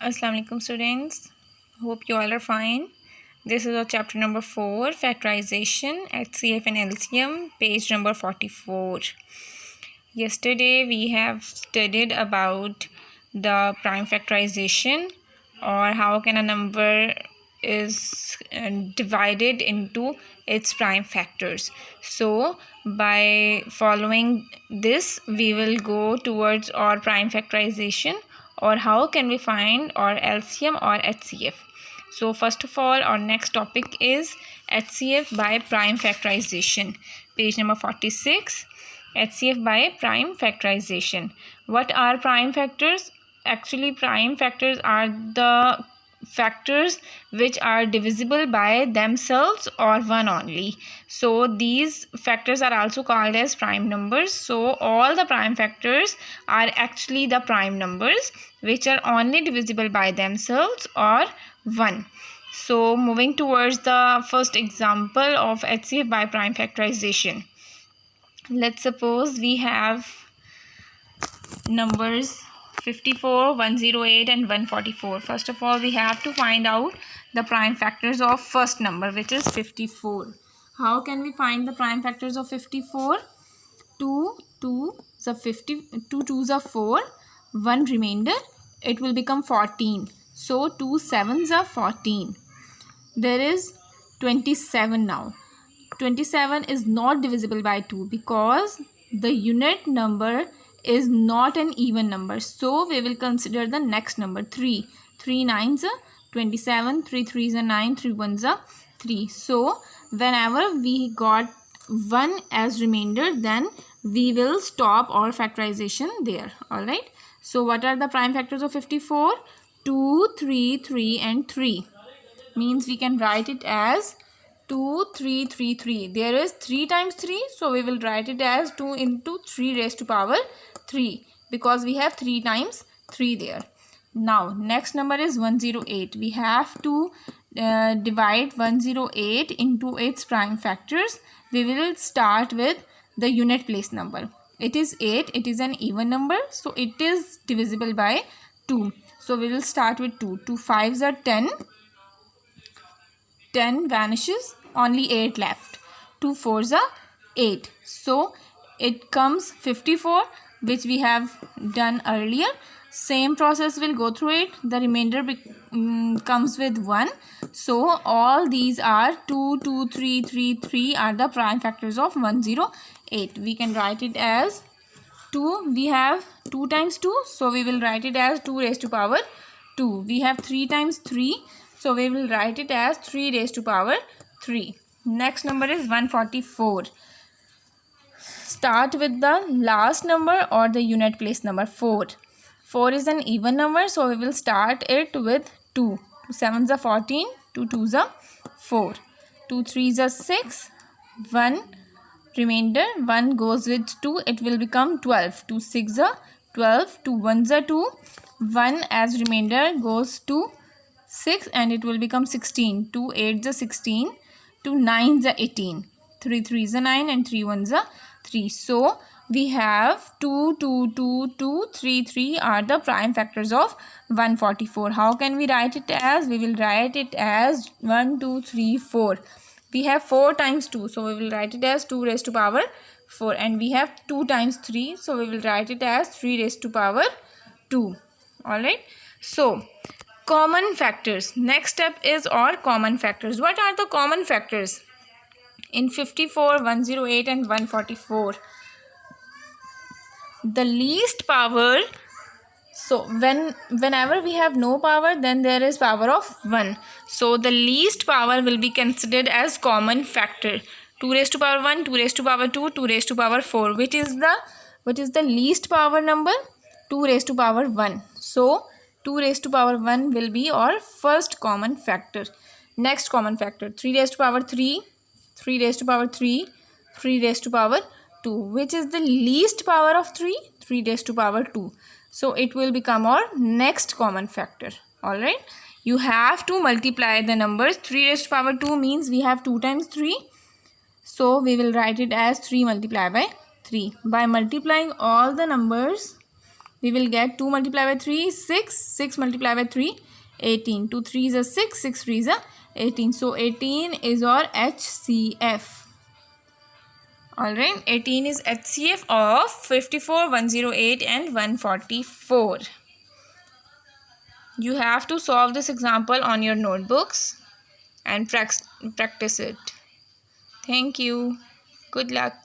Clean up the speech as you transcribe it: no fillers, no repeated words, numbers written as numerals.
Assalamu alaikum students, hope you all are fine. This is our chapter number 4, factorization, HCF and LCM, page number 44. Yesterday we have studied about the prime factorization, or how can a number is divided into its prime factors. So by following this we will go towards our prime factorization, or how can we find our LCM or HCF. So first of all, our next topic is HCF by prime factorization, page number 46. HCF by prime factorization. What are prime factors? Actually, prime factors are the factors which are divisible by themselves or one only. So these factors are also called as prime numbers. So all the prime factors are actually the prime numbers which are only divisible by themselves or 1. So moving towards the first example of HCF by prime factorization. Let's suppose we have numbers 54, 108 and 144. First of all, we have to find out the prime factors of first number, which is 54. How can we find the prime factors of 54? 2 2s are 50, 2 2s are 4, 1 remainder, it will become 14. So 2 7s are 14. There is 27 now. 27 is not divisible by 2 because the unit number is not an even number. So we will consider the next number 3. 3 9s are 27, 3 3s are 9, 3 1s are 3. So whenever we got 1 as remainder, then we will stop our factorization there. Alright. So what are the prime factors of 54? 2, 3, 3 and 3. Means we can write it as 2 3 3 3. There is 3 times 3, so we will write it as 2 into 3 raised to power 3 because we have 3 times 3 there. Now next number is 108. We have to divide 108 into its prime factors. We will start with the unit place number. It is 8. It is an even number, so it is divisible by 2. So we will start with 2. 2 5s are 10. 10 vanishes, only 8 left. 2 4s are 8. So it comes 54, which we have done earlier. Same process will go through it. The remainder comes with 1. So all these are 2 2 3 3 3 are the prime factors of 108. We can write it as 2. We have 2 times 2, so we will write it as 2 raised to power 2. We have 3 times 3, so we will write it as 3 raised to power 3. Next number is 144. Start with the last number or the unit place number 4. 4 is an even number, so we will start it with 2. 2 7s are 14, 2 2s are 4. 2 3s are 6, 1 remainder, 1 goes with 2, it will become 12. 2 6 are 12, 2 1s are 2, 1 as remainder goes to 6 and it will become 16. 2 8s are 16, 2 9s are 18, 3 3s are 9 and 3 1s are 3. So we have 2 2 2 2 3 3 are the prime factors of 144. How can we write it as? We will write it as 1 2 3 4. We have 4 times 2, so we will write it as 2 raised to power 4, and we have 2 times 3, so we will write it as 3 raised to power 2. Alright. So common factors. Next step is our common factors. What are the common factors in 54, 108 and 144? The least power. So whenever we have no power, then there is power of 1. So the least power will be considered as common factor. 2 raised to power 1, 2 raised to power 2, 2 raised to power 4. What is the least power number? 2 raised to power 1. So 2 raised to power 1 will be our first common factor. Next common factor, 3 raised to power 3, 3 raised to power 3, 3 raised to power 2. Which is the least power of 3? 3 raised to power 2. So it will become our next common factor. Alright. You have to multiply the numbers. 3 raised to power 2 means we have 2 times 3. So we will write it as 3 multiplied by 3. By multiplying all the numbers, we will get 2 multiplied by 3 is 6, 6 multiplied by 3 18, 2 3 is a 6, 6 3 is a 18. So 18 is our HCF. Alright, 18 is HCF of 54, 108 and 144. You have to solve this example on your notebooks and practice it. Thank you. Good luck.